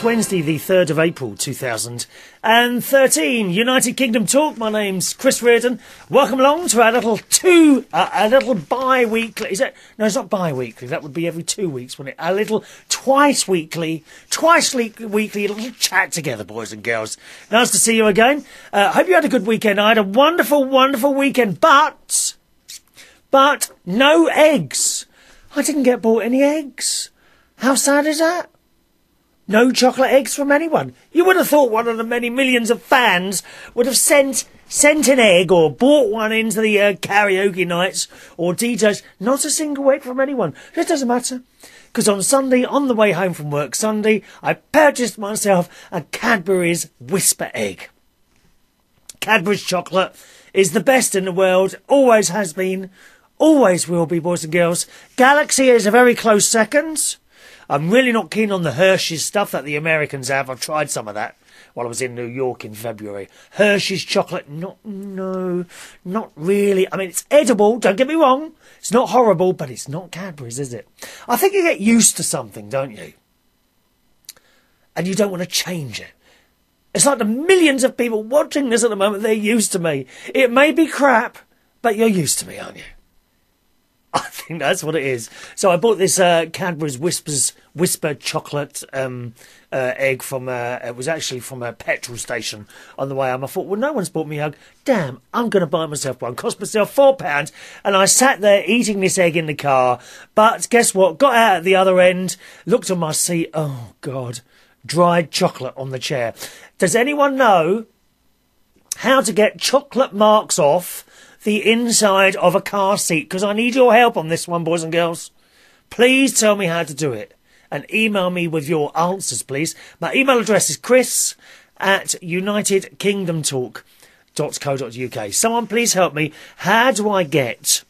Wednesday, the 3rd of April, 2013. United Kingdom Talk. My name's Chris Reardon. Welcome along to our little bi-weekly. Is it? No, it's not bi-weekly. That would be every 2 weeks, wouldn't it? A little twice-weekly little chat together, boys and girls. Nice to see you again. Hope you had a good weekend. I had a wonderful, wonderful weekend, but no eggs. I didn't get bought any eggs. How sad is that? No chocolate eggs from anyone. You would have thought one of the many millions of fans would have sent an egg or bought one into the karaoke nights or DJs. Not a single egg from anyone. It doesn't matter. Because on Sunday, on the way home from work Sunday, I purchased myself a Cadbury's Whisper egg. Cadbury's chocolate is the best in the world. Always has been. Always will be, boys and girls. Galaxy is a very close second. I'm really not keen on the Hershey's stuff that the Americans have. I've tried some of that while I was in New York in February. Hershey's chocolate, not really. I mean, it's edible, don't get me wrong. It's not horrible, but it's not Cadbury's, is it? I think you get used to something, don't you? And you don't want to change it. It's like the millions of people watching this at the moment, they're used to me. It may be crap, but you're used to me, aren't you? I think that's what it is. So I bought this Cadbury's Whisper chocolate egg from, it was actually from a petrol station on the way home. I thought, well, no one's bought me a hug. Damn, I'm going to buy myself one. Cost myself £4. And I sat there eating this egg in the car. But guess what? Got out at the other end, looked on my seat. Oh, God. Dried chocolate on the chair. Does anyone know how to get chocolate marks off the inside of a car seat? Because I need your help on this one, boys and girls. Please tell me how to do it. And email me with your answers, please. My email address is chris@unitedkingdomtalk.co.uk. Someone please help me. How do I get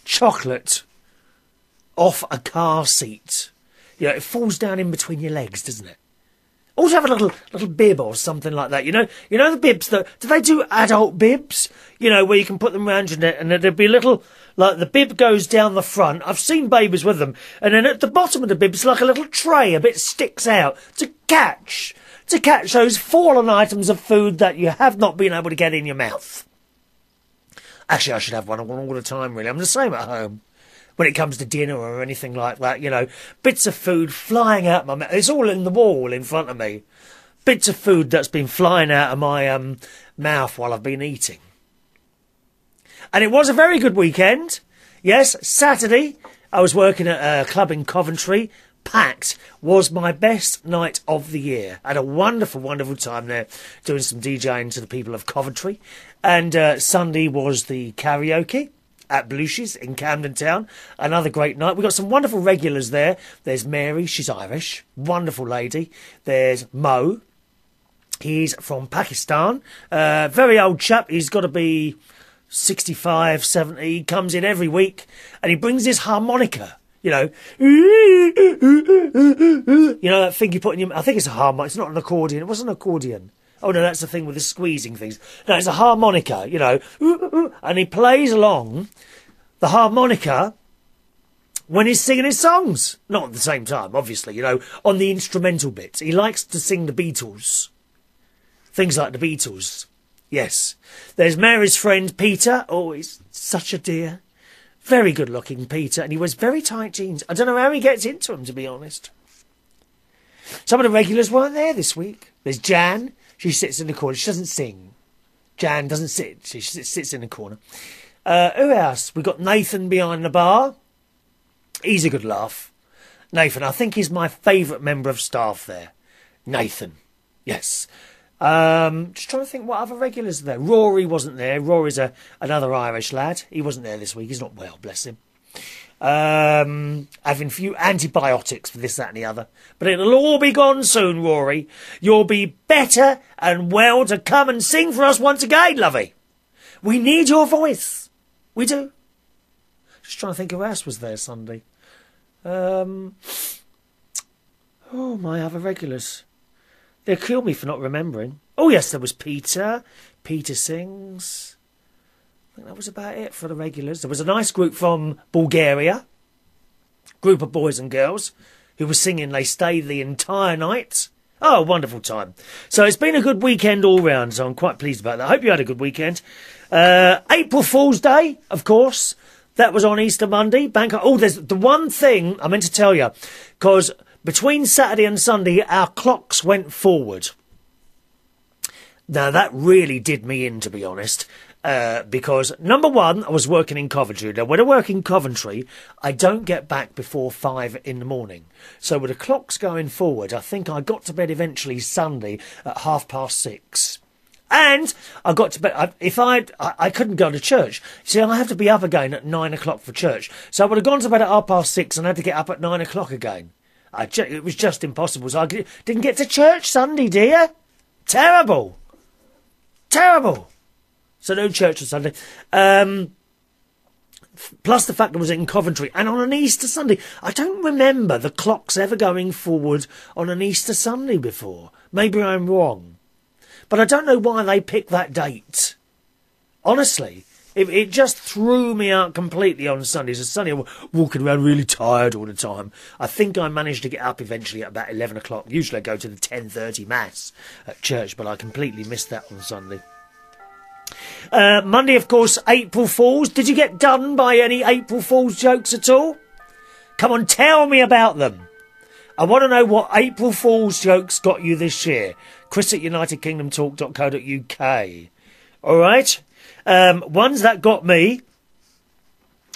chocolate off a car seat? You know, it falls down in between your legs, doesn't it? Also have a little bib or something like that. You know the bibs that, do they do adult bibs? You know, where you can put them around your neck and there'd be a little, like the bib goes down the front. I've seen babies with them. And then at the bottom of the bib, it's like a little tray, a bit sticks out to catch those fallen items of food that you have not been able to get in your mouth. Actually, I should have one all the time, really. I'm the same at home. When it comes to dinner or anything like that, you know, bits of food flying out my mouth. It's all in the wall in front of me. Bits of food that's been flying out of my mouth while I've been eating. And it was a very good weekend. Yes, Saturday, I was working at a club in Coventry. Packed. Was my best night of the year. I had a wonderful, wonderful time there doing some DJing to the people of Coventry. And Sunday was the karaoke at Blueshies in Camden Town. Another great night. We've got some wonderful regulars there. There's Mary, she's Irish. Wonderful lady. There's Mo. He's from Pakistan. Very old chap. He's got to be 65, 70. He comes in every week and he brings his harmonica. You know, that thing you put in your... I think it's a harmonica. It's not an accordion. It wasn't an accordion. Oh, no, that's the thing with the squeezing things. No, it's a harmonica, you know. And he plays along the harmonica when he's singing his songs. Not at the same time, obviously, you know, on the instrumental bits. He likes to sing the Beatles. Things like the Beatles. Yes. There's Mary's friend, Peter. Oh, he's such a dear. Very good-looking Peter. And he wears very tight jeans. I don't know how he gets into them, to be honest. Some of the regulars weren't there this week. There's Jan. She sits in the corner. She doesn't sing. Jan doesn't sit. She sits in the corner. Who else? We've got Nathan behind the bar. He's a good laugh. Nathan, I think he's my favourite member of staff there. Nathan. Yes. Just trying to think what other regulars are there. Rory wasn't there. Rory's another Irish lad. He wasn't there this week. He's not well, bless him. Having a few antibiotics for this, that and the other. But it'll all be gone soon, Rory. You'll be better and well to come and sing for us once again, lovey. We need your voice. We do. Just trying to think who else was there Sunday. Oh, my other regulars. They'll kill me for not remembering. Oh, yes, there was Peter. Peter sings. I think that was about it for the regulars. There was a nice group from Bulgaria. Group of boys and girls. who were singing They Stayed the Entire Night. Oh, wonderful time. So it's been a good weekend all round, so I'm quite pleased about that. I hope you had a good weekend. April Fool's Day, of course. That was on Easter Monday. There's the one thing I meant to tell you, because between Saturday and Sunday, our clocks went forward. Now, that really did me in, to be honest. Because, number one, I was working in Coventry. Now, when I work in Coventry, I don't get back before 5 in the morning. So with the clocks going forward, I think I got to bed eventually Sunday at 6:30. And I got to bed, I couldn't go to church. See, I have to be up again at 9 o'clock for church. So I would have gone to bed at 6:30 and had to get up at 9 o'clock again. It was just impossible. So I didn't get to church Sunday, dear. Terrible. Terrible. So no church on Sunday. Plus the fact I was in Coventry. And on an Easter Sunday, I don't remember the clocks ever going forward on an Easter Sunday before. Maybe I'm wrong. But I don't know why they picked that date. Honestly, it just threw me out completely on Sundays. So Sunday, I'm walking around really tired all the time. I think I managed to get up eventually at about 11 o'clock. Usually I go to the 10:30 Mass at church, but I completely missed that on Sunday. Monday, of course, April Fools. Did you get done by any April Fools jokes at all? Come on, tell me about them. I want to know what April Fools jokes got you this year. Chris at UnitedKingdomTalk.co.uk. All right? Ones that got me,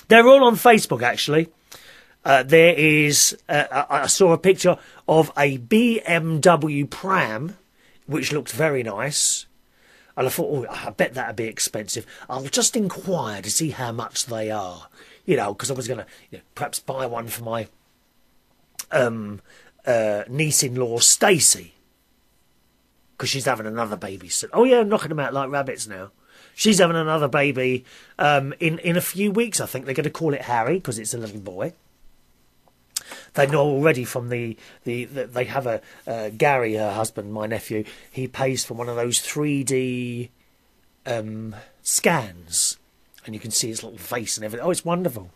they're all on Facebook, actually. There is, I saw a picture of a BMW pram, which looked very nice. And I thought, I bet that'd be expensive. I'll just inquire to see how much they are. Because I was going to perhaps buy one for my niece-in-law, Stacey. Because she's having another baby soon. Oh, yeah, knocking them out like rabbits now. She's having another baby in a few weeks, I think. They're going to call it Harry, because it's a little boy. They know already from they have Gary, her husband, my nephew, he pays for one of those 3D scans. And you can see his little face and everything. Oh, it's wonderful.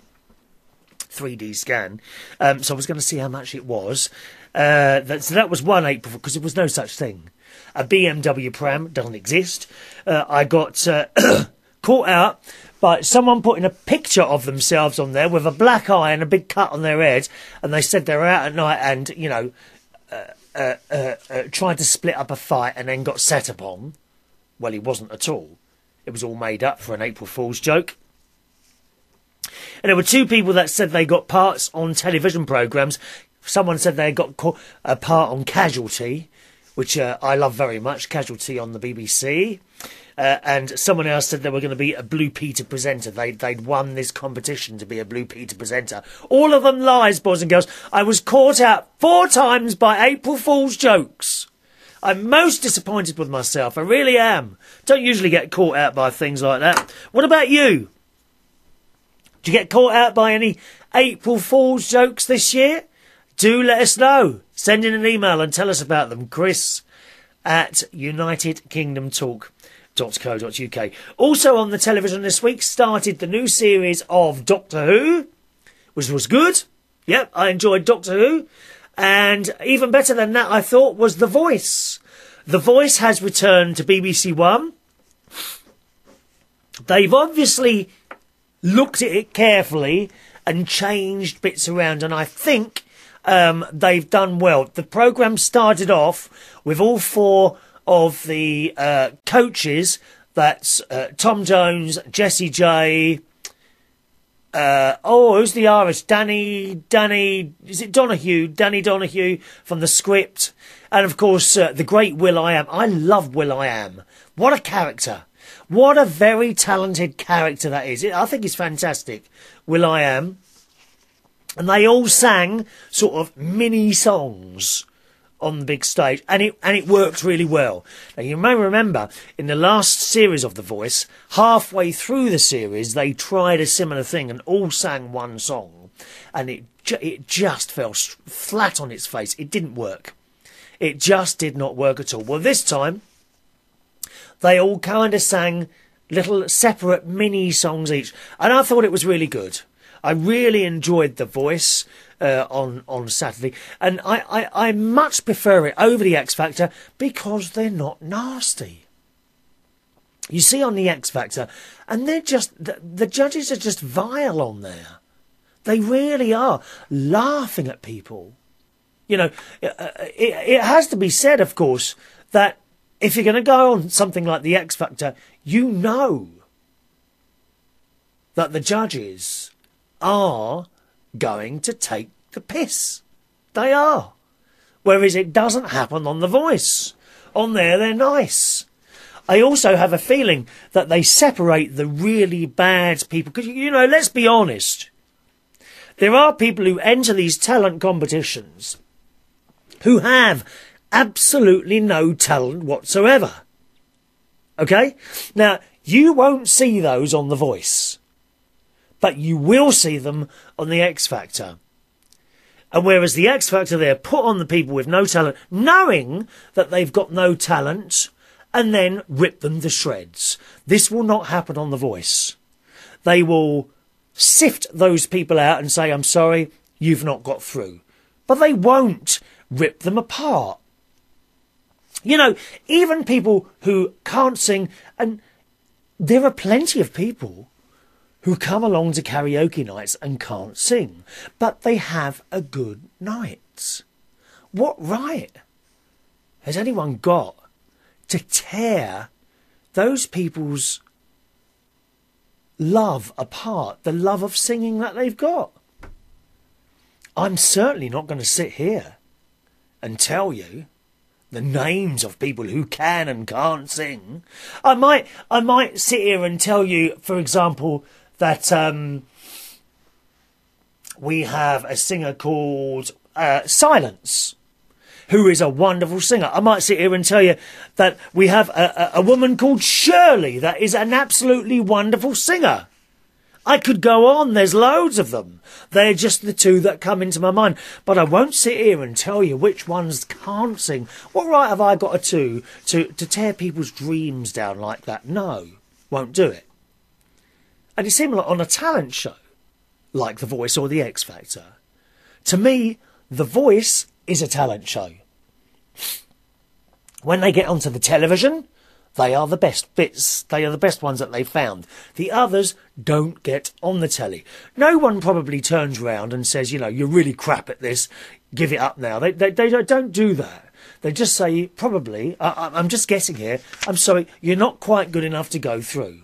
3D scan. So I was going to see how much it was. So that was one April, because there was no such thing. A BMW pram doesn't exist. I got caught out by someone putting a picture of themselves on there with a black eye and a big cut on their head, and they said they were out at night and, tried to split up a fight and then got set upon. Well, he wasn't at all. It was all made up for an April Fool's joke. And there were two people that said they got parts on television programmes. Someone said they got a part on Casualty, which I love very much, Casualty on the BBC. And someone else said they were going to be a Blue Peter presenter. They'd won this competition to be a Blue Peter presenter. All of them lies, boys and girls. I was caught out 4 times by April Fool's jokes. I'm most disappointed with myself. I really am. Don't usually get caught out by things like that. What about you? Did you get caught out by any April Fool's jokes this year? Do let us know. Send in an email and tell us about them. Chris at UnitedKingdomTalk.co.uk. Also on the television this week started the new series of Doctor Who, which was good. Yep, I enjoyed Doctor Who. And even better than that, I thought, was The Voice. The Voice has returned to BBC One. They've obviously looked at it carefully and changed bits around, and I think they've done well. The programme started off with all 4 of the coaches. That's Tom Jones, Jessie J. Who's the Irish? Danny, is it Donahue? Danny Donahue from The Script. And of course, the great will.i.am. I love will.i.am. What a character. What a very talented character that is. I think he's fantastic, will.i.am. And they all sang sort of mini songs on the big stage, and it worked really well. Now, you may remember, in the last series of The Voice, halfway through the series, they tried a similar thing and all sang one song, and it just fell flat on its face. It didn't work. It just did not work at all. Well, this time, they all kind of sang little separate mini songs each, and I thought it was really good. I really enjoyed The Voice on Saturday, and I much prefer it over the X Factor because they're not nasty. You see on the X Factor, and they're just the judges are just vile on there. They really are, laughing at people. You know, it has to be said, of course, that if you're going to go on something like the X Factor, you know that the judges are going to take the piss. They are. Whereas it doesn't happen on The Voice. On there, they're nice. I also have a feeling that they separate the really bad people. Because, you know, let's be honest. There are people who enter these talent competitions who have absolutely no talent whatsoever. Okay? Now, you won't see those on The Voice, but you will see them on the X Factor. And whereas the X Factor, they're put on the people with no talent, knowing that they've got no talent, and then rip them to shreds. This will not happen on The Voice. They will sift those people out and say, I'm sorry, you've not got through. But they won't rip them apart. You know, even people who can't sing, and there are plenty of people who come along to karaoke nights and can't sing, but they have a good night. What right has anyone got to tear those people's love apart, the love of singing that they've got? I'm certainly not going to sit here and tell you the names of people who can and can't sing. I might sit here and tell you, for example, that we have a singer called Silence, who is a wonderful singer. I might sit here and tell you that we have a woman called Shirley that is an absolutely wonderful singer. I could go on, there's loads of them. They're just the two that come into my mind. But I won't sit here and tell you which ones can't sing. What right have I got to tear people's dreams down like that? No, won't do it. And it's similar on a talent show, like The Voice or the X Factor. To me, The Voice is a talent show. When they get onto the television, they are the best bits. They are the best ones that they've found. The others don't get on the telly. No one probably turns round and says, you know, you're really crap at this, give it up now. They don't do that. They just say, probably, I'm just guessing here, I'm sorry, you're not quite good enough to go through.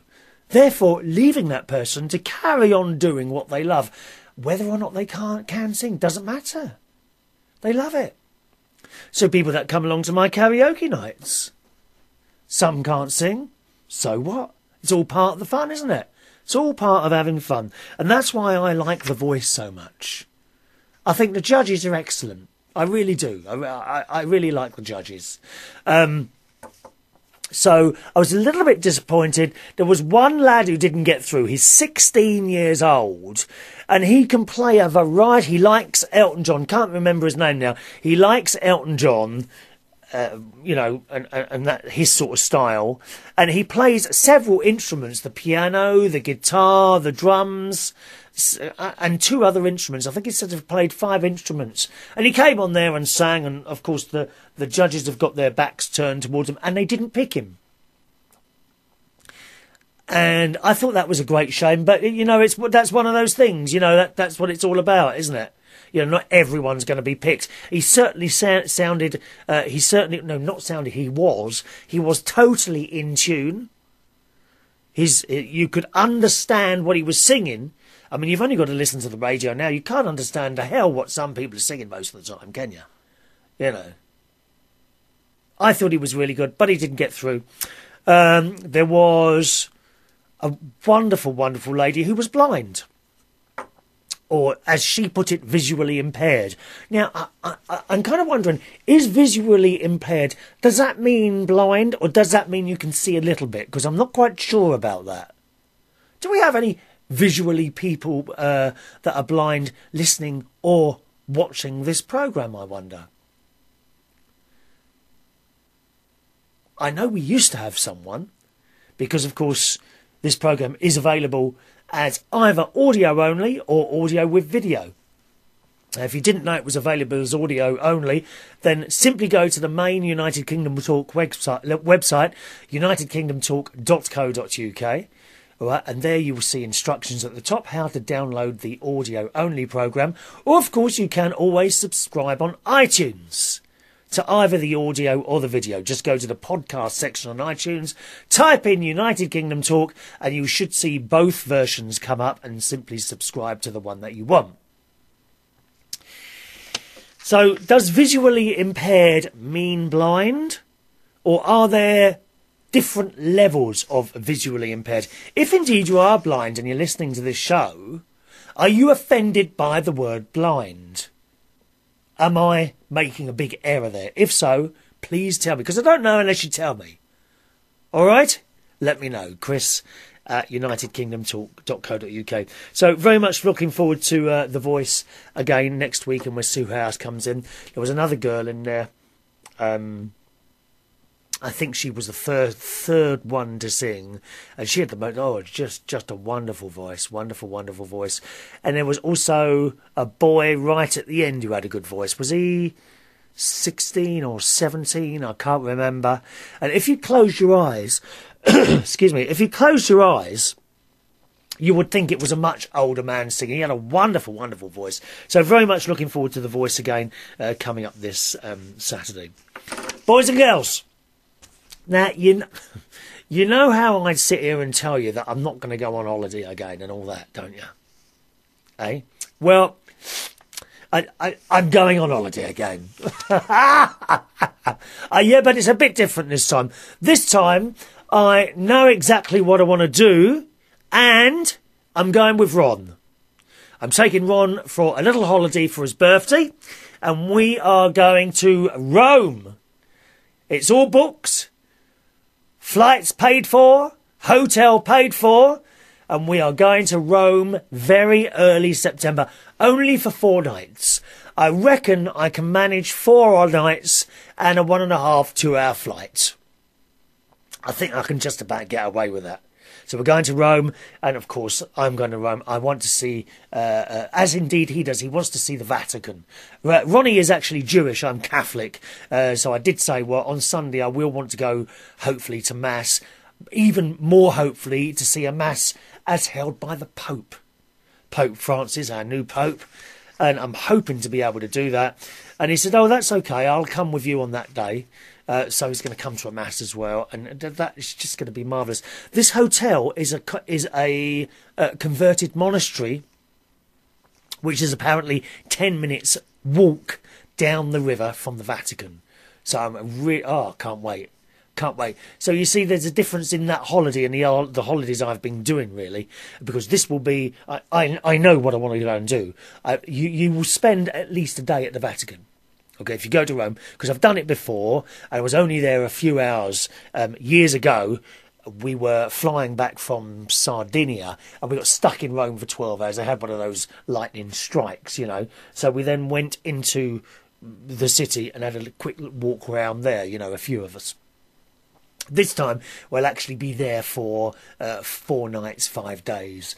Therefore, leaving that person to carry on doing what they love. Whether or not they can sing doesn't matter. They love it. So people that come along to my karaoke nights, some can't sing, so what? It's all part of the fun, isn't it? It's all part of having fun. And that's why I like The Voice so much. I think the judges are excellent. I really do. I really like the judges. So I was a little bit disappointed. There was one lad who didn't get through. He's 16 years old and he can play a variety. He likes Elton John. Can't remember his name now. He likes Elton John. You know, and that his sort of style, and he plays several instruments: the piano, the guitar, the drums, and two other instruments. I think he said he played 5 instruments. And he came on there and sang, and of course the judges have got their backs turned towards him, and they didn't pick him. And I thought that was a great shame, but you know, that's one of those things. You know, that's what it's all about, isn't it? You know, not everyone's going to be picked. He certainly sounded, he was totally in tune. You could understand what he was singing. I mean, you've only got to listen to the radio now. You can't understand the hell what some people are singing most of the time, can you? You know. I thought he was really good, but he didn't get through. There was a wonderful, wonderful lady who was blind. Or, as she put it, visually impaired. Now, I'm kind of wondering, is visually impaired, does that mean blind, or does that mean you can see a little bit? Because I'm not quite sure about that. Do we have any visually people that are blind listening or watching this programme, I wonder? I know we used to have someone, because, of course, this programme is available as either audio only or audio with video. If you didn't know it was available as audio only, then simply go to the main United Kingdom Talk website, unitedkingdomtalk.co.uk. All right, and there you will see instructions at the top how to download the audio only programme. Or, of course, you can always subscribe on iTunes to either the audio or the video. Just go to the podcast section on iTunes, type in United Kingdom Talk, and you should see both versions come up, and simply subscribe to the one that you want. So, does visually impaired mean blind? Or are there different levels of visually impaired? If indeed you are blind and you're listening to this show, are you offended by the word blind? Am I making a big error there? If so, please tell me, because I don't know unless you tell me. All right? Let me know. Chris at unitedkingdomtalk.co.uk. So very much looking forward to The Voice again next week, and when Sue House comes in. There was another girl in there. I think she was the third one to sing, and she had the most, just a wonderful voice, wonderful voice. And there was also a boy right at the end who had a good voice. Was he 16 or 17? I can't remember. And if you close your eyes, excuse me, if you close your eyes, you would think it was a much older man singing. He had a wonderful voice. So very much looking forward to The Voice again, coming up this Saturday. Boys and girls, now, you know how I'd sit here and tell you that I'm not going to go on holiday again and all that, don't you? Eh? Well, I'm going on holiday again. Yeah, but it's a bit different this time. This time, I know exactly what I want to do, and I'm going with Ron. I'm taking Ron for a little holiday for his birthday, and we are going to Rome. It's all booked. Flights paid for, hotel paid for, and we are going to Rome very early September, only for 4 nights. I reckon I can manage 4 nights and a 1.5 2-hour flight. I think I can just about get away with that. So we're going to Rome, and of course I'm going to Rome. I want to see, as indeed he does, he wants to see the Vatican. Ronnie is actually Jewish, I'm Catholic, so I did say, well, on Sunday I will want to go, hopefully, to Mass, even more hopefully to see a Mass as held by the Pope. Pope Francis, our new Pope, and I'm hoping to be able to do that. And he said, oh, that's okay, I'll come with you on that day. So he's going to come to a Mass as well, and that is just going to be marvellous. This hotel is a converted monastery, which is apparently 10 minutes walk down the river from the Vatican. So I can't wait. Can't wait. So you see, there's a difference in that holiday and the holidays I've been doing, really, because this will be. I know what I want to go and do. You will spend at least a day at the Vatican. Okay, if you go to Rome, because I've done it before, I was only there a few hours years ago. We were flying back from Sardinia, and we got stuck in Rome for 12 hours. They had one of those lightning strikes, you know. So we then went into the city and had a quick walk around there, you know, a few of us. This time, we'll actually be there for 4 nights, 5 days.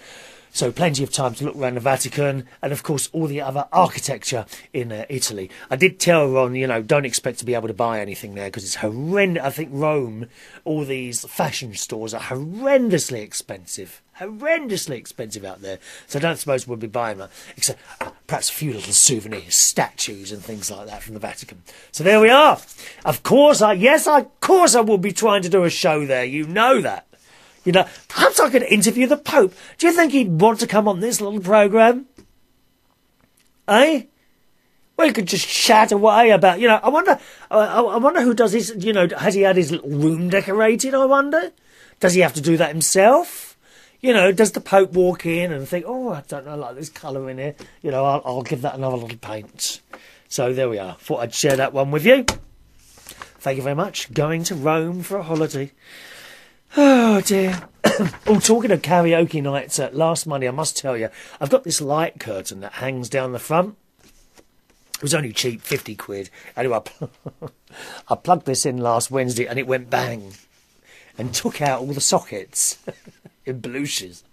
So plenty of time to look around the Vatican and, of course, all the other architecture in Italy. I did tell Ron, you know, don't expect to be able to buy anything there because it's horrendous. I think Rome, all these fashion stores are horrendously expensive. Horrendously expensive out there. So I don't suppose we'll be buying that, except perhaps a few little souvenirs, statues and things like that from the Vatican. So there we are. Of course I will be trying to do a show there. You know that. You know, perhaps I could interview the Pope. Do you think he'd want to come on this little programme? Eh? Well, he could just chat away about, you know, I wonder who does his, you know, has he had his little room decorated, I wonder? Does he have to do that himself? You know, does the Pope walk in and think, oh, I don't know, I like this colour in here. You know, I'll give that another little paint. So there we are. Thought I'd share that one with you. Thank you very much. Going to Rome for a holiday. Oh dear. Oh, talking of karaoke nights, last Monday, I must tell you, I've got this light curtain that hangs down the front. It was only cheap, 50 quid. Anyway, I plugged this in last Wednesday and it went bang. and took out all the sockets in Belushes.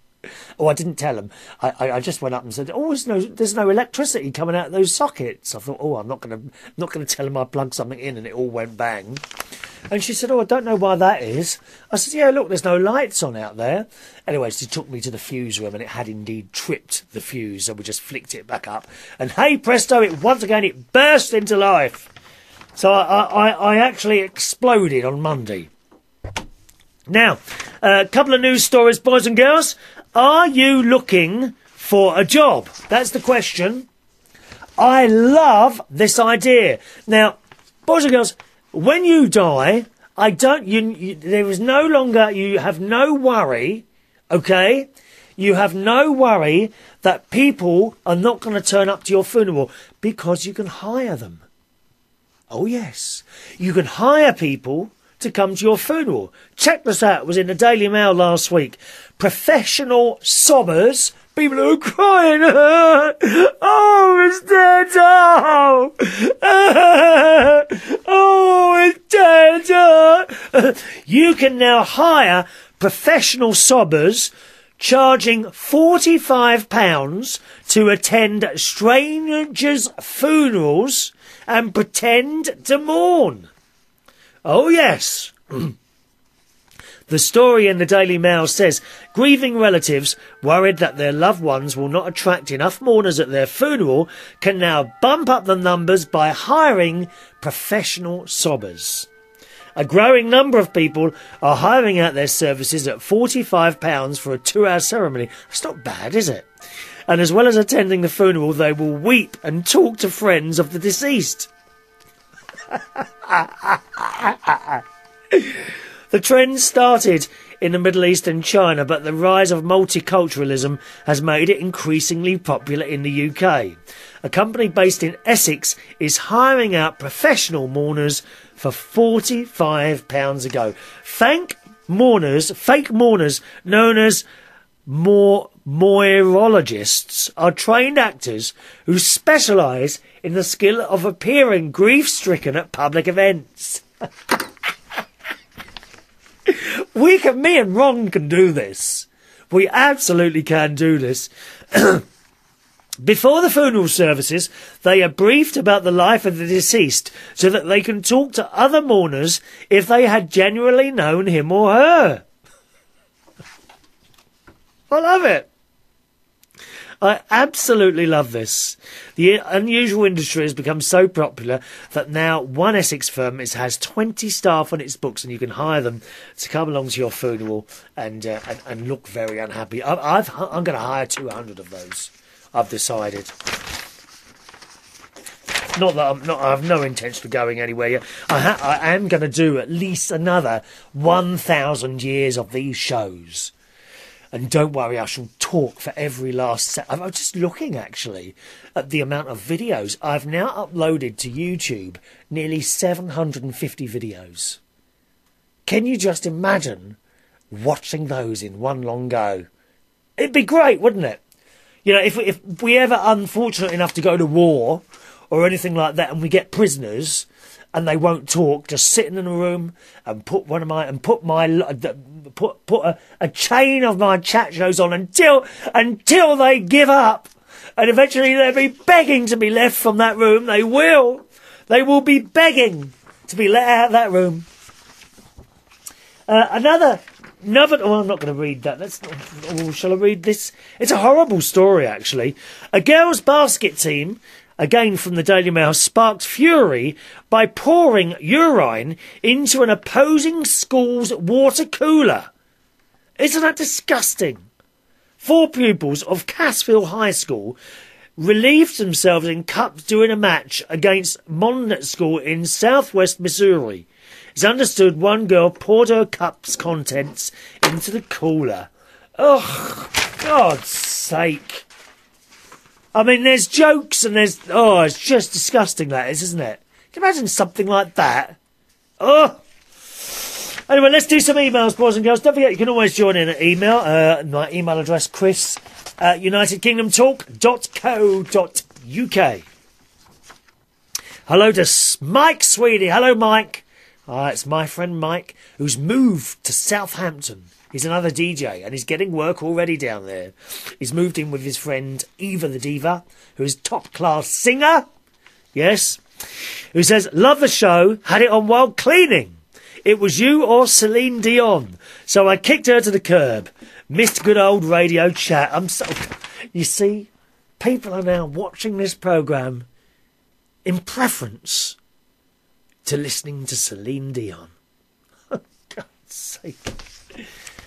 Oh, I didn't tell him. I just went up and said, "Oh, there's no electricity coming out of those sockets." I thought, "Oh, I'm not gonna tell him I plugged something in," and it all went bang. And she said, "Oh, I don't know why that is." I said, "Yeah, look, there's no lights on out there." Anyway, she took me to the fuse room, and it had indeed tripped the fuse, so we just flicked it back up, and hey presto, it burst into life. So I actually exploded on Monday. Now, a couple of news stories, boys and girls. Are you looking for a job? That's the question. I love this idea. Now, boys and girls, when you die, there is no longer, you have no worry, okay? You have no worry that people are not going to turn up to your funeral because you can hire them. Oh, yes. You can hire people to come to your funeral. Check this out. It was in the Daily Mail last week. Professional sobbers, people who are crying, "Oh, it's dead, oh, it's dead." You can now hire professional sobbers, charging £45 to attend strangers' funerals and pretend to mourn. Oh, yes. The story in the Daily Mail says, grieving relatives worried that their loved ones will not attract enough mourners at their funeral can now bump up the numbers by hiring professional sobbers. A growing number of people are hiring out their services at £45 for a 2-hour ceremony. That's not bad, is it? And as well as attending the funeral, they will weep and talk to friends of the deceased. The trend started in the Middle East and China, but the rise of multiculturalism has made it increasingly popular in the UK. A company based in Essex is hiring out professional mourners for £45 a go. Fake mourners known as moirologists are trained actors who specialise in the skill of appearing grief-stricken at public events. Me and Ron can do this. We absolutely can do this. Before the funeral services, they are briefed about the life of the deceased so that they can talk to other mourners if they had genuinely known him or her. I love it. I absolutely love this. The unusual industry has become so popular that now one Essex firm has 20 staff on its books, and you can hire them to come along to your funeral and look very unhappy. I'm going to hire 200 of those. I've decided. Not that I have no intention of going anywhere yet. I am going to do at least another 1,000 years of these shows. And don't worry, I shall talk for every last set. I'm just looking, actually, at the amount of videos. I've now uploaded to YouTube nearly 750 videos. Can you just imagine watching those in one long go? It'd be great, wouldn't it? You know, if we ever unfortunate enough to go to war or anything like that, and we get prisoners and they won't talk, just sitting in a room and put a chain of my chat shows on until they give up, and eventually they'll be begging to be left from that room. They will be begging to be let out of that room. Another. Oh, I'm not going to read that. Shall I read this? It's a horrible story, actually. A girls' basket team, again from the Daily Mail, sparked fury by pouring urine into an opposing school's water cooler. Isn't that disgusting? 4 pupils of Cassville High School relieved themselves in cups during a match against Monmouth School in southwest Missouri. It's understood one girl poured her cup's contents into the cooler. Oh, God's sake. I mean, there's jokes and there's... Oh, it's just disgusting, that is, isn't it? Can you imagine something like that? Oh! Anyway, let's do some emails, boys and girls. Don't forget, you can always join in an email. My email address, chris@unitedkingdomtalk.co.uk. Hello to Mike Sweeney. Hello, Mike. It's my friend Mike, who's moved to Southampton. He's another DJ, and he's getting work already down there. He's moved in with his friend Eva the Diva, who is top-class singer. Yes. Who says, love the show, had it on while cleaning. It was you or Celine Dion. So I kicked her to the curb. Missed good old radio chat. You see, people are now watching this programme in preference to listening to Celine Dion. For God's sake.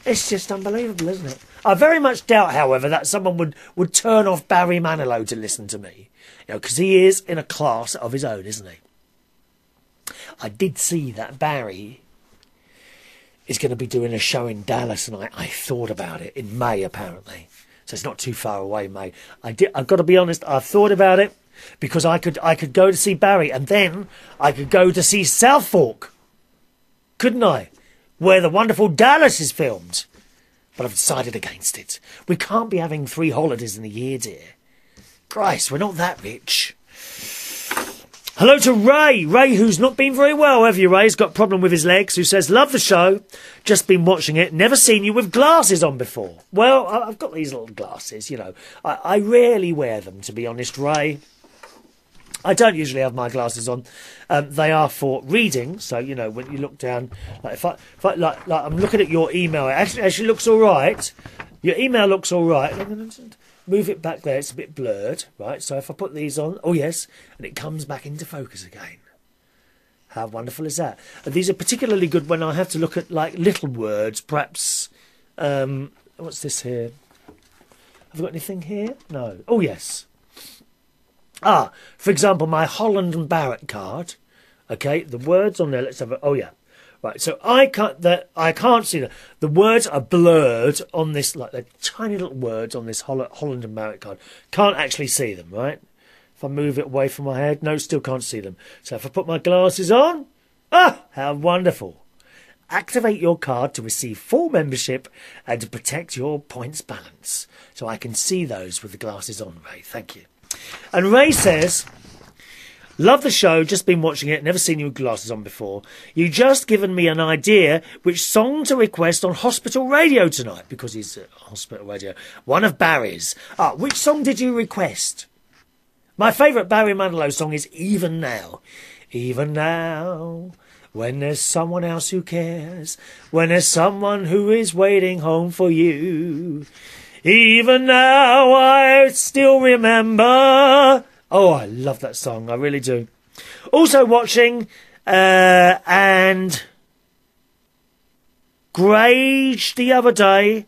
It's just unbelievable, isn't it? I very much doubt, however, that someone would turn off Barry Manilow to listen to me. You know, because he is in a class of his own, isn't he? I did see that Barry is going to be doing a show in Dallas, and I thought about it in May, apparently. So it's not too far away, May. I've got to be honest, I've thought about it because I could go to see Barry, and then I could go to see Southfork, couldn't I? Where the wonderful Dallas is filmed. But I've decided against it. We can't be having 3 holidays in a year, dear. Christ, we're not that rich. Hello to Ray. Ray, who's not been very well, have you, Ray? He's got a problem with his legs, who says, love the show, just been watching it, never seen you with glasses on before. Well, I've got these little glasses, you know. I rarely wear them, to be honest, Ray. I don't usually have my glasses on. They are for reading, so you know when you look down. Like if I I'm looking at your email, it actually looks all right. Your email looks all right. I'm going to move it back there. It's a bit blurred, right? So if I put these on, oh yes, and it comes back into focus again. How wonderful is that? And these are particularly good when I have to look at like little words, perhaps. What's this here? Have I got anything here? No. Oh yes. For example, my Holland and Barrett card. Okay, the words on there. Let's have a. Oh yeah, right. So I can't see them. The words are blurred on this, like they're tiny little words on this Holland and Barrett card. Can't actually see them, right? If I move it away from my head, no, still can't see them. So if I put my glasses on, how wonderful! Activate your card to receive full membership and to protect your points balance. So I can see those with the glasses on, Ray. Thank you. And Ray says, love the show, just been watching it, never seen you with glasses on before. You just given me an idea which song to request on hospital radio tonight, because he's at hospital radio. One of Barry's. Which song did you request? My favourite Barry Manilow song is Even Now. Even now, when there's someone else who cares, when there's someone who is waiting home for you. Even now I still remember. Oh, I love that song. I really do. Also watching and Grage the other day.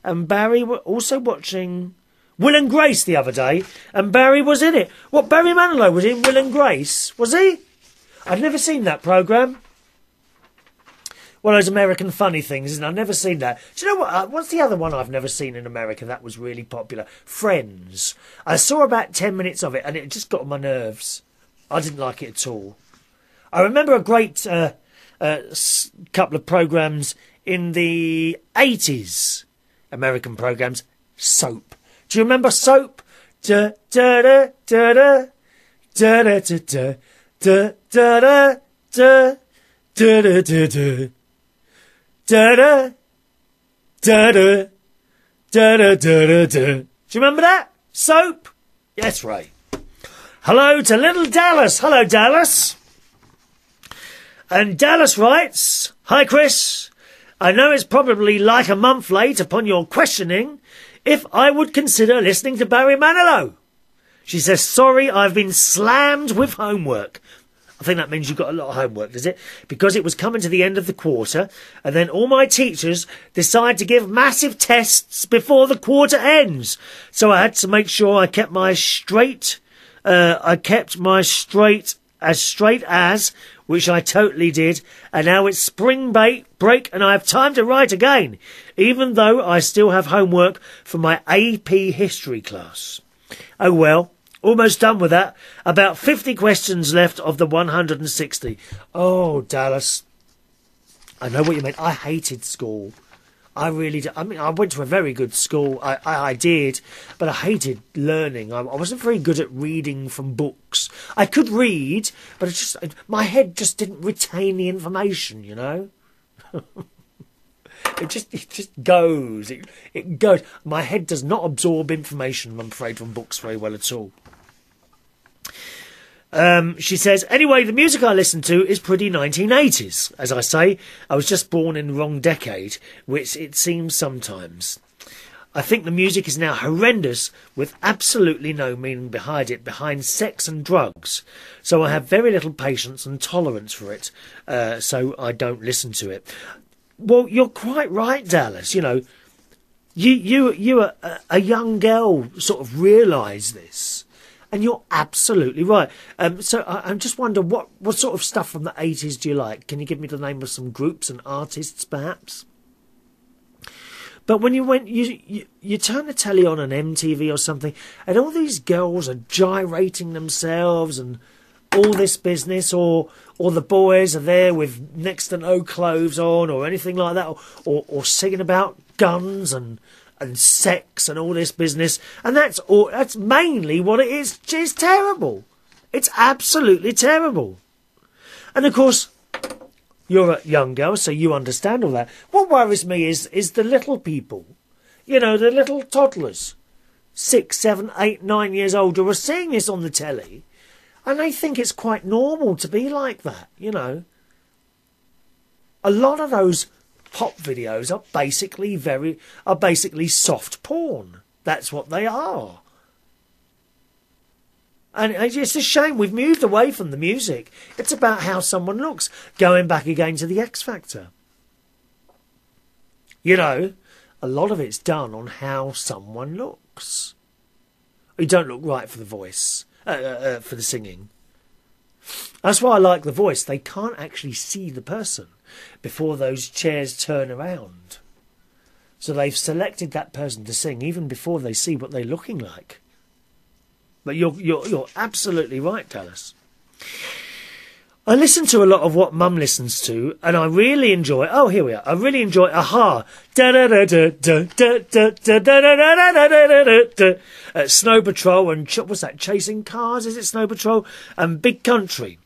And Barry were also watching Will and Grace the other day. And Barry was in it. What, Barry Manilow was in Will and Grace? Was he? I've never seen that programme. One of those American funny things, isn't it? I've never seen that. Do you know what? What's the other one I've never seen in America that was really popular? Friends. I saw about 10 minutes of it and it just got on my nerves. I didn't like it at all. I remember a great couple of programmes in the 80s. American programmes. Soap. Do you remember Soap? Da da da da da da da da da da da da da da da da. Da-da, da-da, da-da, da-da, da. Do you remember that? Soap? Yes, Ray. Hello to little Dallas. Hello, Dallas. And Dallas writes, hi, Chris. I know it's probably like a month late upon your questioning if I would consider listening to Barry Manilow. She says, sorry, I've been slammed with homework. I think that means you've got a lot of homework, does it? Because it was coming to the end of the quarter, and then all my teachers decide to give massive tests before the quarter ends. So I had to make sure I kept my straight as, which I totally did, and now it's spring break and I have time to write again, even though I still have homework for my AP history class. Oh well. Almost done with that. About 50 questions left of the 160. Oh, Dallas. I know what you mean. I hated school. I really do. I mean, I went to a very good school. I did, but I hated learning. I wasn't very good at reading from books. I could read, but my head just didn't retain the information, you know? It just goes. It goes. My head does not absorb information, I'm afraid, from books very well at all. She says, anyway, the music I listen to is pretty 1980s. As I say, I was just born in the wrong decade, which it seems sometimes. I think the music is now horrendous, with absolutely no meaning behind it, behind sex and drugs. So I have very little patience and tolerance for it, so I don't listen to it. Well, you're quite right, Dallas. You know, you a young girl sort of realise this. And you're absolutely right. So I just wonder, what sort of stuff from the 80s do you like? Can you give me the name of some groups and artists, perhaps? But when you turn the telly on an MTV or something, and all these girls are gyrating themselves and all this business, or the boys are there with next to no clothes on or anything like that, or singing about guns and sex and all this business, and that's mainly what it is. It's terrible. It's absolutely terrible. And of course, you're a young girl, so you understand all that. What worries me is the little people, you know, the little toddlers, 6, 7, 8, 9 years old, who are seeing this on the telly, and they think it's quite normal to be like that, you know. A lot of those pop videos are basically soft porn. That's what they are. And it's a shame we've moved away from the music. It's about how someone looks. Going back again to the X Factor. You know, a lot of it's done on how someone looks. You don't look right for the voice, for the singing. That's why I like The Voice. They can't actually see the person before those chairs turn around. So they've selected that person to sing even before they see what they're looking like. But you're absolutely right, Dallas. I listen to a lot of what Mum listens to, and I really enjoy. Oh, here we are. I really enjoy Aha. Snow Patrol and what's that? Chasing Cars? Is it Snow Patrol? And Big Country.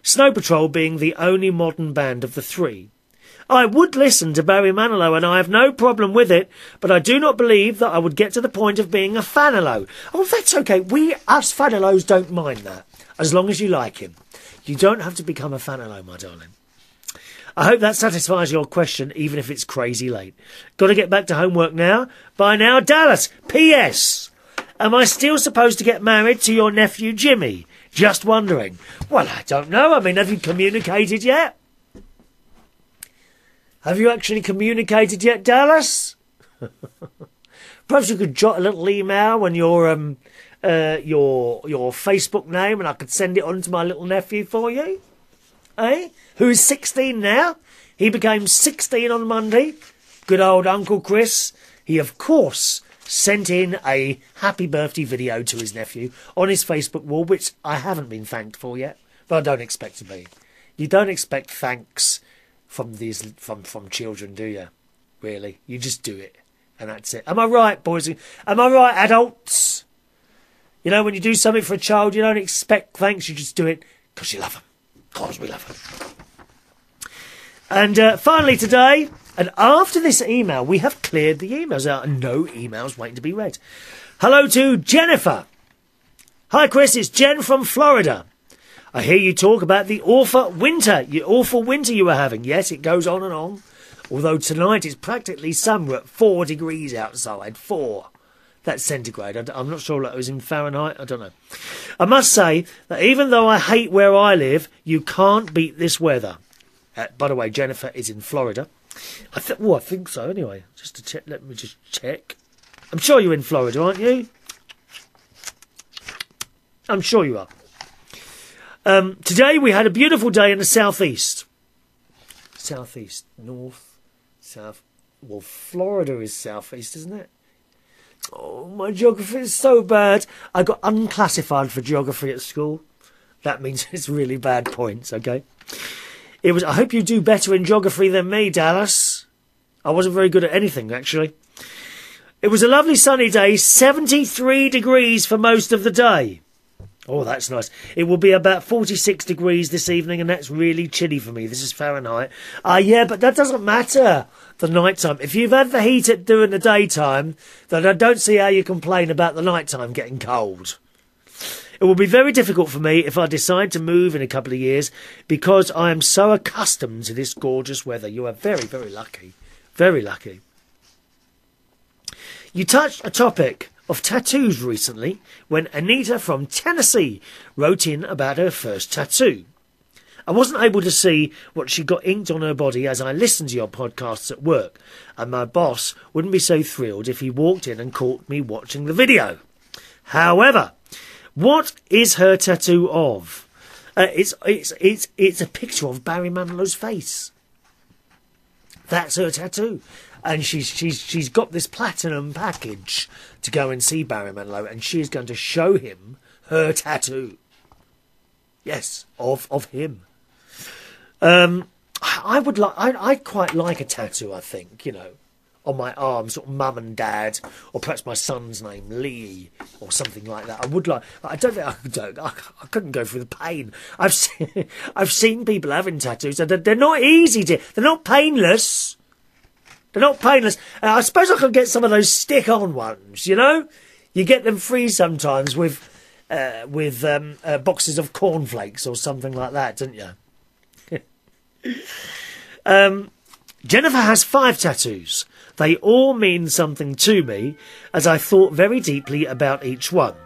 Snow Patrol being the only modern band of the three. I would listen to Barry Manilow, and I have no problem with it, but I do not believe that I would get to the point of being a Fanilow. Oh, that's okay. Us Fanilows don't mind that, as long as you like him. You don't have to become a Fanilow, my darling. I hope that satisfies your question, even if it's crazy late. Got to get back to homework now. Bye now, Dallas. P.S. Am I still supposed to get married to your nephew Jimmy? Just wondering. Well, I don't know. I mean, have you communicated yet? Have you actually communicated yet, Dallas? Perhaps you could jot a little email on your Facebook name, and I could send it on to my little nephew for you. Eh? Who's 16 now? He became 16 on Monday. Good old Uncle Chris. He, of course, sent in a happy birthday video to his nephew on his Facebook wall, which I haven't been thanked for yet, but I don't expect to be. You don't expect thanks from children, do you? Really? You just do it, and that's it. Am I right, boys? Am I right, adults? You know, when you do something for a child, you don't expect thanks, you just do it because you love them. Because we love them. And finally today, and after this email, we have cleared the emails out, and no emails waiting to be read. Hello to Jennifer. Hi, Chris, it's Jen from Florida. I hear you talk about the awful winter you were having. Yes, it goes on and on. Although tonight it's practically summer at 4 degrees outside. 4. That's centigrade. I'm not sure that was in Fahrenheit. I don't know. I must say that even though I hate where I live, you can't beat this weather. By the way, Jennifer is in Florida. I think so anyway. Just to check. Let me just check. I'm sure you're in Florida, aren't you? I'm sure you are. Today we had a beautiful day in the southeast. Southeast, north, south. Well, Florida is southeast, isn't it? Oh, my geography is so bad. I got unclassified for geography at school. That means it's really bad points, okay? I hope you do better in geography than me, Dallas. I wasn't very good at anything, actually. It was a lovely sunny day, 73 degrees for most of the day. Oh, that's nice. It will be about 46 degrees this evening, and that's really chilly for me. This is Fahrenheit. Yeah, but that doesn't matter, the night time. If you've had the heat during the daytime, then I don't see how you complain about the night time getting cold. It will be very difficult for me if I decide to move in a couple of years, because I am so accustomed to this gorgeous weather. You are very, very lucky. Very lucky. You touched a topic of tattoos recently when Anita from Tennessee wrote in about her first tattoo. I wasn't able to see what she got inked on her body as I listened to your podcasts at work, and my boss wouldn't be so thrilled if he walked in and caught me watching the video. However, what is her tattoo of? It's a picture of Barry Manilow's face. That's her tattoo. And she's got this platinum package to go and see Barry Manilow, and she is going to show him her tattoo. Yes, of him. I'd quite like a tattoo, I think, you know, on my arm, sort of mum and dad, or perhaps my son's name, Lee, or something like that. I don't think I could do it. I couldn't go through the pain. I've seen people having tattoos, and they're not easy they're not painless. They're not painless. I suppose I could get some of those stick-on ones, you know? You get them free sometimes with boxes of cornflakes or something like that, don't you? Jennifer has 5 tattoos. They all mean something to me, as I thought very deeply about each one.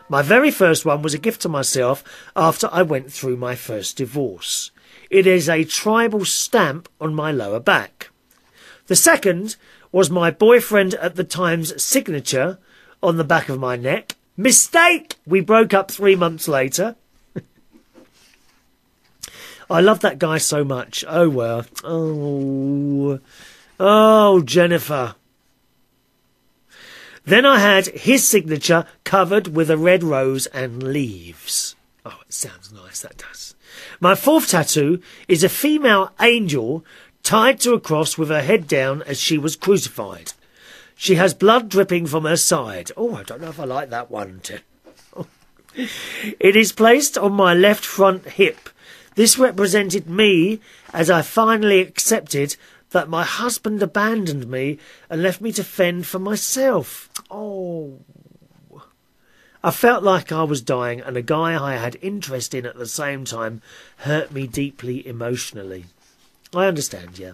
My very first one was a gift to myself after I went through my first divorce. It is a tribal stamp on my lower back. The second was my boyfriend at the time's signature on the back of my neck. Mistake! We broke up 3 months later. I love that guy so much. Oh, well. Oh, Jennifer. Then I had his signature covered with a red rose and leaves. Oh, it sounds nice, that does. My fourth tattoo is a female angel tied to a cross with her head down as she was crucified. She has blood dripping from her side. Oh, I don't know if I like that one. It is placed on my left front hip. This represented me as I finally accepted that my husband abandoned me and left me to fend for myself. Oh. I felt like I was dying, and a guy I had interest in at the same time hurt me deeply emotionally. I understand, yeah.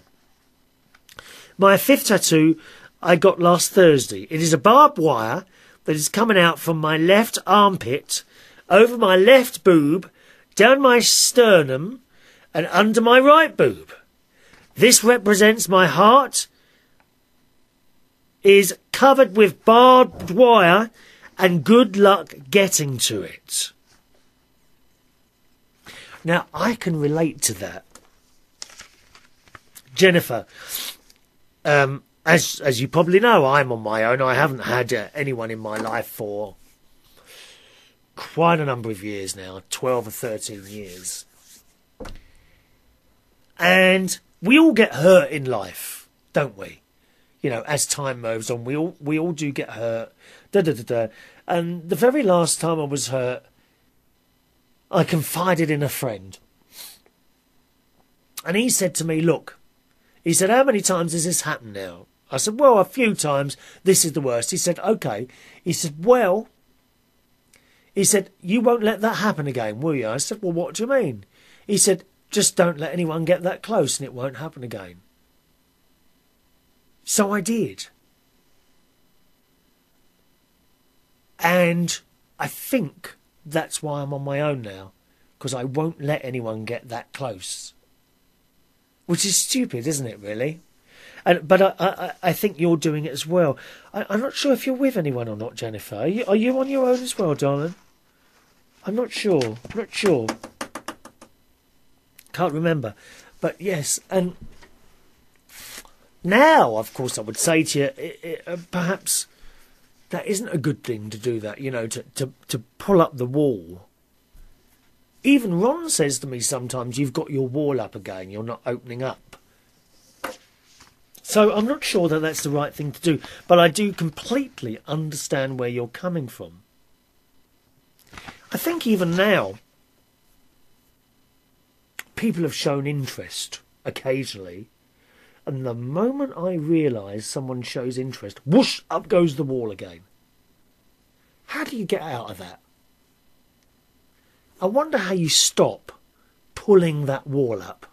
My fifth tattoo I got last Thursday. It is a barbed wire that is coming out from my left armpit, over my left boob, down my sternum, and under my right boob. This represents my heart is covered with barbed wire and good luck getting to it. Now, I can relate to that. Jennifer, as you probably know, I'm on my own. I haven't had anyone in my life for quite a number of years now, 12 or 13 years. And we all get hurt in life, don't we? You know, as time moves on, we all do get hurt. And the very last time I was hurt, I confided in a friend. And he said to me, look, he said, how many times has this happened now? I said, well, a few times. This is the worst. He said, okay. He said, well, he said, you won't let that happen again, will you? I said, well, what do you mean? He said, just don't let anyone get that close and it won't happen again. So I did. And I think that's why I'm on my own now, because I won't let anyone get that close. Which is stupid, isn't it, really? But I think you're doing it as well. I'm not sure if you're with anyone or not, Jennifer. Are you on your own as well, darling? I'm not sure. I'm not sure. Can't remember. But yes, and now, of course, I would say to you, perhaps that isn't a good thing to do that, you know, to pull up the wall. Even Ron says to me sometimes, you've got your wall up again, you're not opening up. So I'm not sure that that's the right thing to do, but I do completely understand where you're coming from. I think even now, people have shown interest occasionally, and the moment I realise someone shows interest, whoosh, up goes the wall again. How do you get out of that? I wonder how you stop pulling that wall up.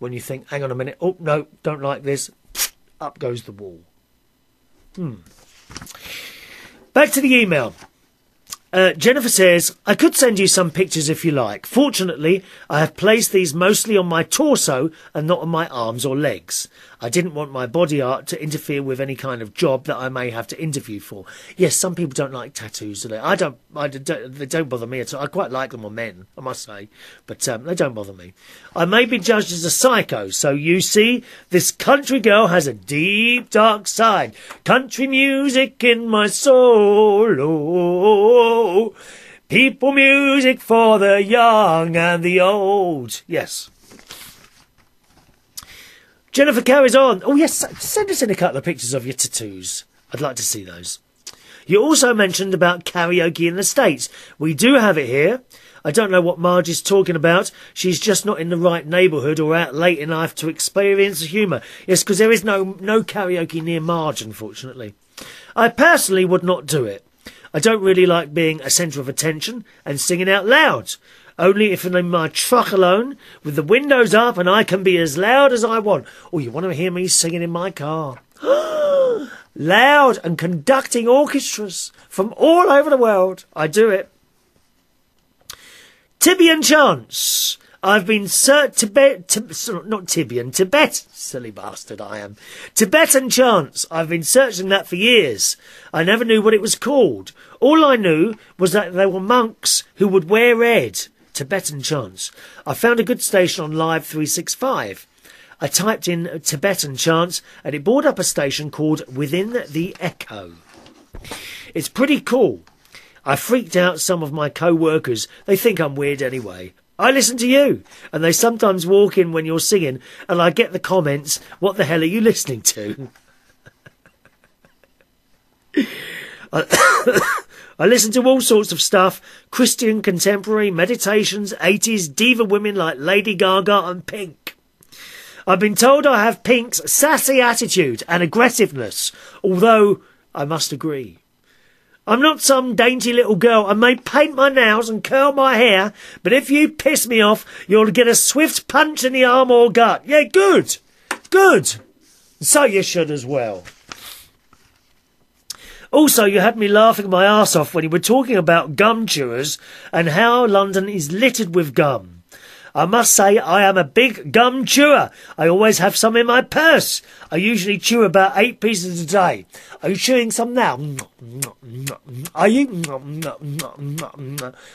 When you think, hang on a minute, oh no, don't like this, up goes the wall. Back to the email. Jennifer says, I could send you some pictures if you like. Fortunately, I have placed these mostly on my torso and not on my arms or legs. I didn't want my body art to interfere with any kind of job that I may have to interview for. Yes, some people don't like tattoos, do they? They don't bother me at all. I quite like them on men, I must say, but they don't bother me. I may be judged as a psycho, so you see, this country girl has a deep, dark side. Country music in my soul. Oh, people music for the young and the old. Yes. Jennifer carries on. Oh, yes, send us in a couple of pictures of your tattoos. I'd like to see those. You also mentioned about karaoke in the States. We do have it here. I don't know what Marge is talking about. She's just not in the right neighbourhood or out late in life to experience the humour. Yes, because there is no karaoke near Marge, unfortunately. I personally would not do it. I don't really like being a centre of attention and singing out loud. Only if I'm in my truck alone, with the windows up, and I can be as loud as I want. Oh, you want to hear me singing in my car? Loud and conducting orchestras from all over the world. I do it. Tibian chants. I've been Tibet, silly bastard I am. Tibetan chants. I've been searching that for years. I never knew what it was called. All I knew was that there were monks who would wear red. Tibetan chants. I found a good station on Live 365. I typed in Tibetan chants and it brought up a station called Within the Echo. It's pretty cool. I freaked out some of my co-workers. They think I'm weird anyway. I listen to you, and they sometimes walk in when you're singing, and I get the comments, what the hell are you listening to? I listen to all sorts of stuff, Christian, contemporary, meditations, 80s, diva women like Lady Gaga and Pink. I've been told I have Pink's sassy attitude and aggressiveness, although I must agree. I'm not some dainty little girl. I may paint my nails and curl my hair, but if you piss me off, you'll get a swift punch in the arm or gut. Yeah, good. Good. So you should as well. Also, you had me laughing my arse off when you were talking about gum chewers and how London is littered with gum. I must say I am a big gum chewer. I always have some in my purse. I usually chew about 8 pieces a day. Are you chewing some now? Are you?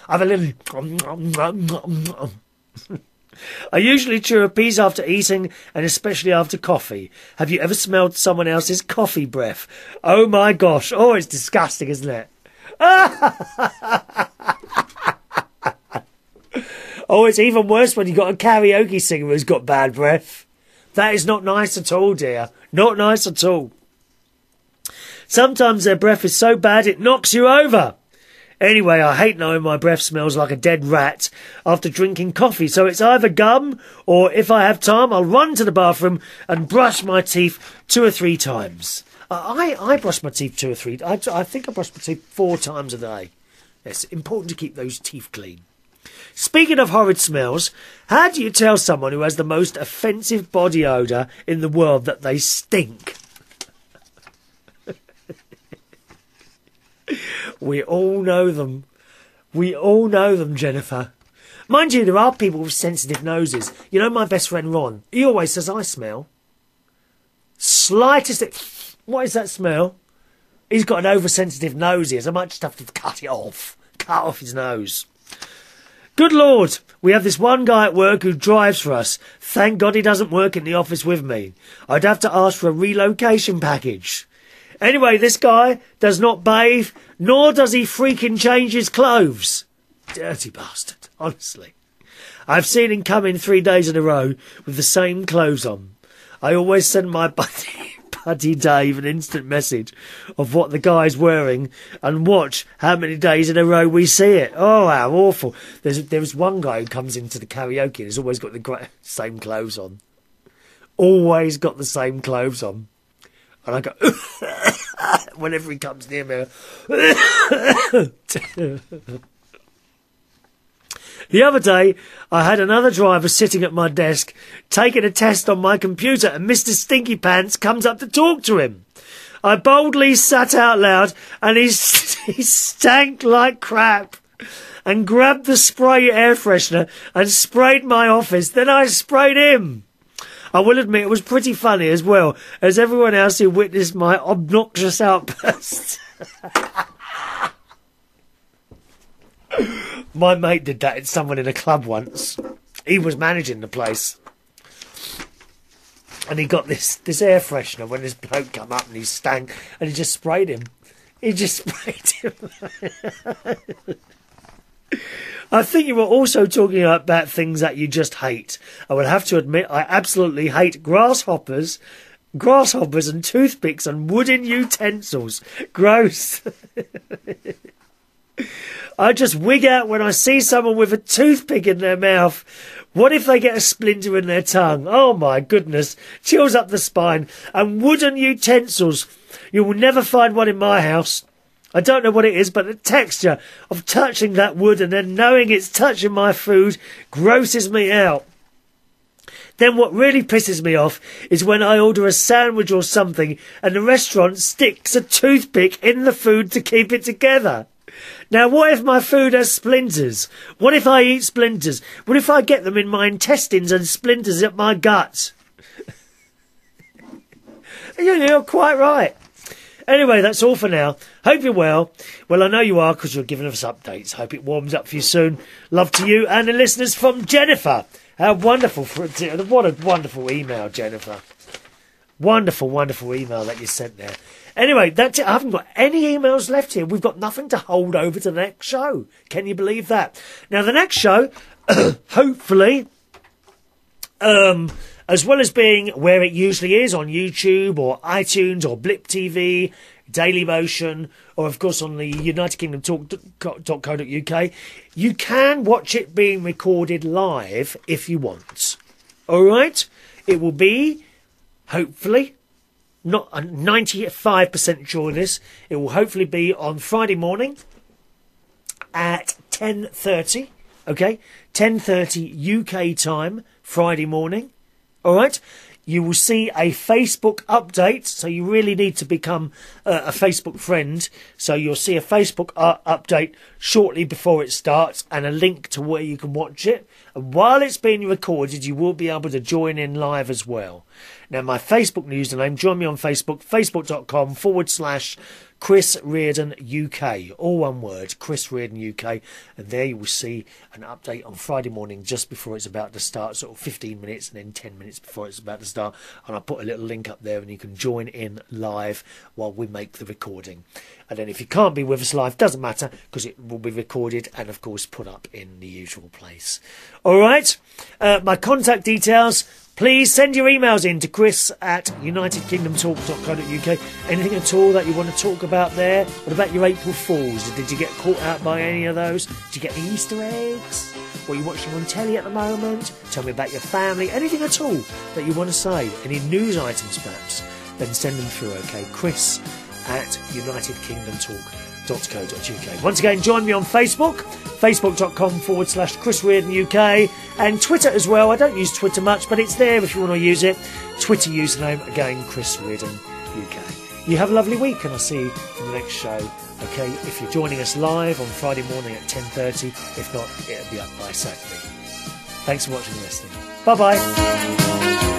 Have a little. I usually chew a piece after eating and especially after coffee. Have you ever smelled someone else's coffee breath? Oh my gosh. Oh, it's disgusting, isn't it? Oh, it's even worse when you've got a karaoke singer who's got bad breath. That is not nice at all, dear. Not nice at all. Sometimes their breath is so bad it knocks you over. Anyway, I hate knowing my breath smells like a dead rat after drinking coffee, so it's either gum or, if I have time, I'll run to the bathroom and brush my teeth 2 or 3 times. I brush my teeth 2 or 3. I think I brush my teeth 4 times a day. It's important to keep those teeth clean. Speaking of horrid smells, how do you tell someone who has the most offensive body odour in the world that they stink? We all know them. We all know them, Jennifer. Mind you, there are people with sensitive noses. You know my best friend Ron? He always says I smell. Slightest... What is that smell? He's got an oversensitive nose here, so I might just have to cut it off. Cut off his nose. Good Lord, we have this one guy at work who drives for us. Thank God he doesn't work in the office with me. I'd have to ask for a relocation package. Anyway, this guy does not bathe, nor does he freaking change his clothes. Dirty bastard, honestly. I've seen him come in 3 days in a row with the same clothes on. I always send my buddy Dave an instant message of what the guy's wearing and watch how many days in a row we see it. Oh, how awful. There's one guy who comes into the karaoke and has always got the same clothes on. Always got the same clothes on. And I go, whenever he comes near me. The other day, I had another driver sitting at my desk, taking a test on my computer, and Mr. Stinky Pants comes up to talk to him. I boldly sat out loud, and he stank like crap, and grabbed the spray air freshener and sprayed my office. Then I sprayed him. I will admit it was pretty funny as well as everyone else who witnessed my obnoxious outburst. My mate did that to someone in a club once. He was managing the place. And he got this air freshener when this bloke come up and he stank and he just sprayed him. He just sprayed him. I think you were also talking about things that you just hate. I would have to admit I absolutely hate grasshoppers and toothpicks and wooden utensils. Gross. I just wig out when I see someone with a toothpick in their mouth. What if they get a splinter in their tongue? Oh my goodness. Chills up the spine. And wooden utensils. You will never find one in my house. I don't know what it is, but the texture of touching that wood and then knowing it's touching my food grosses me out. Then what really pisses me off is when I order a sandwich or something and the restaurant sticks a toothpick in the food to keep it together. Now, what if my food has splinters? What if I eat splinters? What if I get them in my intestines and splinters up my gut? You're quite right. Anyway, that's all for now. Hope you're well. Well, I know you are because you're giving us updates. Hope it warms up for you soon. Love to you and the listeners from Jennifer. How wonderful. What a wonderful email, Jennifer. Wonderful, wonderful email that you sent there. Anyway, that's it. I haven't got any emails left here. We've got nothing to hold over to the next show. Can you believe that? Now, the next show, hopefully, as well as being where it usually is on YouTube or iTunes or Blip TV, Daily Motion, or of course on the UnitedKingdomTalk.co.uk, you can watch it being recorded live if you want. All right? It will be, hopefully, not 95% sure of this, it will hopefully be on Friday morning at 10:30, okay? 10:30 UK time, Friday morning. All right, you will see a Facebook update, so you really need to become a Facebook friend. So you'll see a Facebook update shortly before it starts and a link to where you can watch it. And while it's being recorded, you will be able to join in live as well. Now, my Facebook username, join me on Facebook, facebook.com/Chris Reardon UK. All one word, Chris Reardon UK. And there you will see an update on Friday morning just before it's about to start, sort of 15 minutes and then 10 minutes before it's about to start. And I'll put a little link up there and you can join in live while we make the recording. And then if you can't be with us live, doesn't matter because it will be recorded and, of course, put up in the usual place. All right, my contact details. Please send your emails in to chris@UnitedKingdomTalk.co.uk. Anything at all that you want to talk about there? What about your April Fools? Did you get caught out by any of those? Did you get any Easter eggs? What are you watching on telly at the moment? Tell me about your family. Anything at all that you want to say? Any news items perhaps? Then send them through, okay? Chris@UnitedKingdomTalk.co.uk. Once again, join me on Facebook, facebook.com/Chris Reardon UK, and Twitter as well. I don't use Twitter much, but it's there if you want to use it. Twitter username, again, Chris Reardon UK. You have a lovely week, and I'll see you in the next show. Okay, if you're joining us live on Friday morning at 10:30, if not, it'll be up by Saturday. Thanks for watching and listening. Bye-bye.